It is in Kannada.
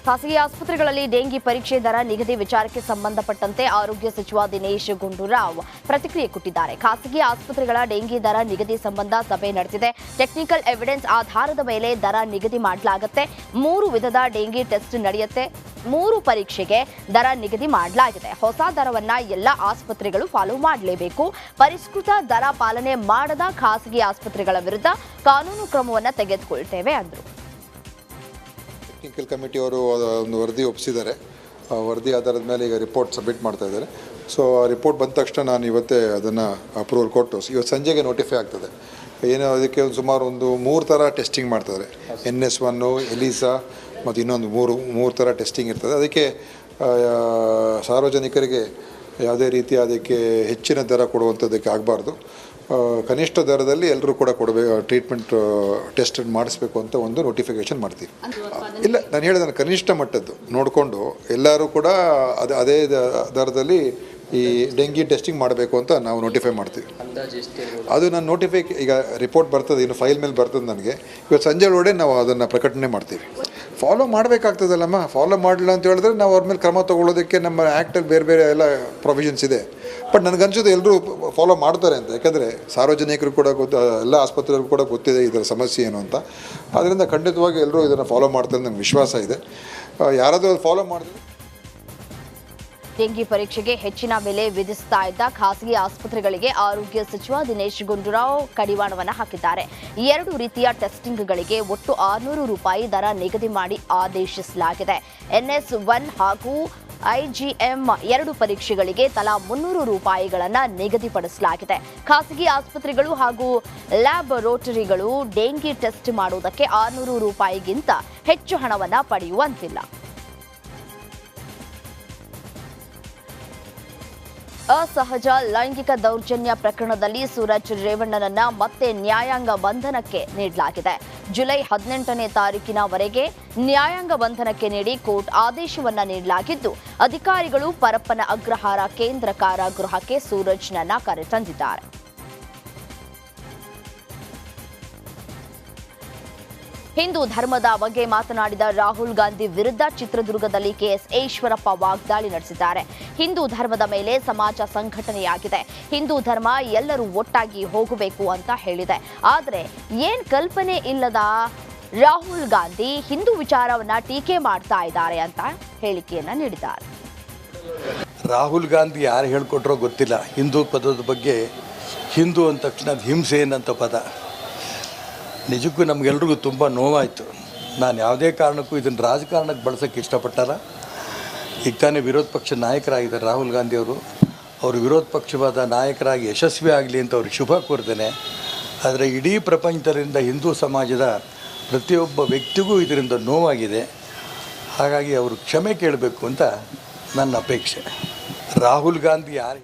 ಖಾಸಗಿ ಆಸ್ಪತ್ರೆಗಳಲ್ಲಿ ಡೆಂಗಿ ಪರೀಕ್ಷೆ ದರ ನಿಗದಿ ವಿಚಾರಕ್ಕೆ ಸಂಬಂಧಪಟ್ಟಂತೆ ಆರೋಗ್ಯ ಸಚಿವ ದಿನೇಶ್ ಗುಂಡೂರಾವ್ ಪ್ರತಿಕ್ರಿಯೆ ಕೊಟ್ಟಿದ್ದಾರೆ. ಖಾಸಗಿ ಆಸ್ಪತ್ರೆಗಳ ಡೆಂಗಿ ದರ ನಿಗದಿ ಸಂಬಂಧ ಸಭೆ ನಡೆದಿದೆ. ಟೆಕ್ನಿಕಲ್ ಎವಿಡೆನ್ಸ್ ಆಧಾರದ ಮೇಲೆ ದರ ನಿಗದಿ ಮಾಡಲಾಗುತ್ತೆ. 3 ವಿಧದ ಡೆಂಗಿ ಟೆಸ್ಟ್ ನಡೆಯುತ್ತೆ. 3 ಪರೀಕ್ಷೆಗೆ ದರ ನಿಗದಿ ಮಾಡಲಾಗಿದೆ. ಹೊಸ ದರವನ್ನ ಎಲ್ಲ ಆಸ್ಪತ್ರೆಗಳು ಫಾಲೋ ಮಾಡಲೇಬೇಕು. ಪರಿಷ್ಕೃತ ದರ ಪಾಲನೆ ಮಾಡದ ಖಾಸಗಿ ಆಸ್ಪತ್ರೆಗಳ ವಿರುದ್ಧ ಕಾನೂನು ಕ್ರಮವನ್ನು ತೆಗೆದುಕೊಳ್ತೇವೆ ಅಂದರು. ಟೆಕ್ನಿಕಲ್ ಕಮಿಟಿ ಅವರು ಒಂದು ವರದಿ ಒಪ್ಪಿಸಿದ್ದಾರೆ. ವರದಿ ಆಧಾರದ ಮೇಲೆ ಈಗ ರಿಪೋರ್ಟ್ ಸಬ್ಮಿಟ್ ಮಾಡ್ತಾ ಇದ್ದಾರೆ. ಸೊ ಆ ರಿಪೋರ್ಟ್ ಬಂದ ತಕ್ಷಣ ನಾನು ಇವತ್ತೇ ಅದನ್ನು ಅಪ್ರೂವಲ್ ಕೊಟ್ಟು ಇವತ್ತು ಸಂಜೆಗೆ ನೋಟಿಫೈ ಆಗ್ತದೆ. ಏನೋ ಅದಕ್ಕೆ ಸುಮಾರು 3 ಥರ ಟೆಸ್ಟಿಂಗ್ ಮಾಡ್ತಾರೆ. NS1, ಎಲಿಸಾ ಮತ್ತು ಇನ್ನೊಂದು ಮೂರು ಥರ ಟೆಸ್ಟಿಂಗ್ ಇರ್ತದೆ. ಅದಕ್ಕೆ ಸಾರ್ವಜನಿಕರಿಗೆ ಯಾವುದೇ ರೀತಿ ಅದಕ್ಕೆ ಹೆಚ್ಚಿನ ದರ ಕೊಡುವಂಥದ್ದಕ್ಕೆ ಆಗಬಾರ್ದು. ಕನಿಷ್ಠ ದರದಲ್ಲಿ ಎಲ್ಲರೂ ಕೂಡ ಟ್ರೀಟ್ಮೆಂಟ್ ಟೆಸ್ಟ್ ಮಾಡಿಸ್ಬೇಕು ಅಂತ ಒಂದು ನೋಟಿಫಿಕೇಶನ್ ಮಾಡ್ತೀವಿ. ಇಲ್ಲ, ನಾನು ಹೇಳಿದ ಕನಿಷ್ಠ ಮಟ್ಟದ್ದು ನೋಡಿಕೊಂಡು ಎಲ್ಲರೂ ಕೂಡ ಅದೇ ದರದಲ್ಲಿ ಈ ಡೆಂಗಿ ಟೆಸ್ಟಿಂಗ್ ಮಾಡಬೇಕು ಅಂತ ನಾವು ನೋಟಿಫೈ ಮಾಡ್ತೀವಿ. ಅದು ನಾನು ಈಗ ರಿಪೋರ್ಟ್ ಬರ್ತದೆ, ಇನ್ನು ಫೈಲ್ ಮೇಲೆ ಬರ್ತದೆ ನನಗೆ. ಇವತ್ತು ಸಂಜೆ ಒಳಗಡೆ ನಾವು ಅದನ್ನು ಪ್ರಕಟಣೆ ಮಾಡ್ತೀವಿ. ಫಾಲೋ ಮಾಡಬೇಕಾಗ್ತದಲ್ಲಮ್ಮ. ಫಾಲೋ ಮಾಡಲಿಲ್ಲ ಅಂತ ಹೇಳಿದ್ರೆ ನಾವು ಅವ್ರ ಮೇಲೆ ಕ್ರಮ ತೊಗೊಳ್ಳೋದಕ್ಕೆ ನಮ್ಮ ಆ್ಯಕ್ಟಲ್ಲಿ ಬೇರೆ ಎಲ್ಲ ಪ್ರೊವಿಷನ್ಸ್ ಇದೆ. ಬಟ್ ನನಗನ್ಸೋದು ಎಲ್ಲರೂ ಫಾಲೋ ಮಾಡ್ತಾರೆ ಅಂತ. ಯಾಕಂದರೆ ಸಾರ್ವಜನಿಕರು ಕೂಡ ಎಲ್ಲ ಆಸ್ಪತ್ರೆಗಳು ಕೂಡ ಗೊತ್ತಿದೆ ಇದರ ಸಮಸ್ಯೆ ಏನು ಅಂತ. ಆದ್ದರಿಂದ ಖಂಡಿತವಾಗಿ ಎಲ್ಲರೂ ಇದನ್ನು ಫಾಲೋ ಮಾಡ್ತಾರೆ ನನಗೆ ವಿಶ್ವಾಸ ಇದೆ. ಯಾರಾದರೂ ಅದು ಫಾಲೋ ಮಾಡಿದ್ರೆ ಡೆಂಗಿ ಪರೀಕ್ಷೆಗೆ ಹೆಚ್ಚಿನ ಬೆಲೆ ವಿಧಿಸ್ತಾ ಇದ್ದ ಖಾಸಗಿ ಆಸ್ಪತ್ರೆಗಳಿಗೆ ಆರೋಗ್ಯ ಸಚಿವ ದಿನೇಶ್ ಗುಂಡೂರಾವ್ ಕಡಿವಾಣವನ್ನು ಹಾಕಿದ್ದಾರೆ. 2 ರೀತಿಯ ಟೆಸ್ಟಿಂಗ್ಗಳಿಗೆ ಒಟ್ಟು ₹600 ದರ ನಿಗದಿ ಮಾಡಿ ಆದೇಶಿಸಲಾಗಿದೆ. NS1 ಹಾಗೂ IgM 2 ಪರೀಕ್ಷೆಗಳಿಗೆ ತಲಾ ₹300 ನಿಗದಿಪಡಿಸಲಾಗಿದೆ. ಖಾಸಗಿ ಆಸ್ಪತ್ರೆಗಳು ಹಾಗೂ ಲ್ಯಾಬೊರೇಟರಿಗಳು ಡೆಂಗಿ ಟೆಸ್ಟ್ ಮಾಡುವುದಕ್ಕೆ ₹600ಗಿಂತ ಹೆಚ್ಚು ಹಣವನ್ನು ಪಡೆಯುವಂತಿಲ್ಲ. ಅಸಹಜ ಲೈಂಗಿಕ ದೌರ್ಜನ್ಯ ಪ್ರಕರಣದಲ್ಲಿ ಸೂರಜ್ ರೇವಣ್ಣನನ್ನ ಮತ್ತೆ ನ್ಯಾಯಾಂಗ ಬಂಧನಕ್ಕೆ ನೀಡಲಾಗಿದೆ. ಜುಲೈ 18ನೇ ತಾರೀಕಿನವರೆಗೆ ನ್ಯಾಯಾಂಗ ಬಂಧನಕ್ಕೆ ನೀಡಿ ಕೋರ್ಟ್ ಆದೇಶವನ್ನ ನೀಡಲಾಗಿದ್ದು, ಅಧಿಕಾರಿಗಳು ಪರಪ್ಪನ ಅಗ್ರಹಾರ ಕೇಂದ್ರ ಕಾರಾಗೃಹಕ್ಕೆ ಸೂರಜ್ನನ್ನ ಕರೆತಂದಿದ್ದಾರೆ. ಹಿಂದೂ ಧರ್ಮದ ಬಗ್ಗೆ ಮಾತನಾಡಿದ ರಾಹುಲ್ ಗಾಂಧಿ ವಿರುದ್ಧ ಚಿತ್ರದುರ್ಗದಲ್ಲಿ KS ಈಶ್ವರಪ್ಪ ವಾಗ್ದಾಳಿ ನಡೆಸಿದ್ದಾರೆ. ಹಿಂದೂ ಧರ್ಮದ ಮೇಲೆ ಸಮಾಜ ಸಂಘಟನೆಯಾಗಿದೆ. ಹಿಂದೂ ಧರ್ಮ ಎಲ್ಲರೂ ಒಟ್ಟಾಗಿ ಹೋಗಬೇಕು ಅಂತ ಹೇಳಿದೆ. ಆದರೆ ಏನ್ ಕಲ್ಪನೆ ಇಲ್ಲದ ರಾಹುಲ್ ಗಾಂಧಿ ಹಿಂದೂ ವಿಚಾರವನ್ನ ಟೀಕೆ ಮಾಡ್ತಾ ಇದ್ದಾರೆ ಅಂತ ಹೇಳಿಕೆಯನ್ನ ನೀಡಿದ್ದಾರೆ. ರಾಹುಲ್ ಗಾಂಧಿ ಯಾರು ಹೇಳ್ಕೊಟ್ರೋ ಗೊತ್ತಿಲ್ಲ. ಹಿಂದೂ ಪದದ ಬಗ್ಗೆ ಹಿಂದೂ ಅಂದ ತಕ್ಷಣ ಹಿಂಸೆ ಏನಂತ ಪದ. ನಿಜಕ್ಕೂ ನಮಗೆಲ್ರಿಗೂ ತುಂಬ ನೋವಾಯಿತು. ನಾನು ಯಾವುದೇ ಕಾರಣಕ್ಕೂ ಇದನ್ನು ರಾಜಕಾರಣಕ್ಕೆ ಬಳಸೋಕ್ಕೆ ಇಷ್ಟಪಟ್ಟಲ್ಲ. ಈಗ ತಾನೇ ವಿರೋಧ ಪಕ್ಷ ನಾಯಕರಾಗಿದ್ದಾರೆ ರಾಹುಲ್ ಗಾಂಧಿಯವರು. ಅವರು ವಿರೋಧ ಪಕ್ಷವಾದ ನಾಯಕರಾಗಿ ಯಶಸ್ವಿ ಆಗಲಿ ಅಂತ ಅವ್ರಿಗೆ ಶುಭ ಕೋರ್ತೇನೆ. ಆದರೆ ಇಡೀ ಪ್ರಪಂಚದಿಂದ ಹಿಂದೂ ಸಮಾಜದ ಪ್ರತಿಯೊಬ್ಬ ವ್ಯಕ್ತಿಗೂ ಇದರಿಂದ ನೋವಾಗಿದೆ. ಹಾಗಾಗಿ ಅವರು ಕ್ಷಮೆ ಕೇಳಬೇಕು ಅಂತ ನನ್ನ ಅಪೇಕ್ಷೆ. ರಾಹುಲ್ ಗಾಂಧಿ ಯಾರು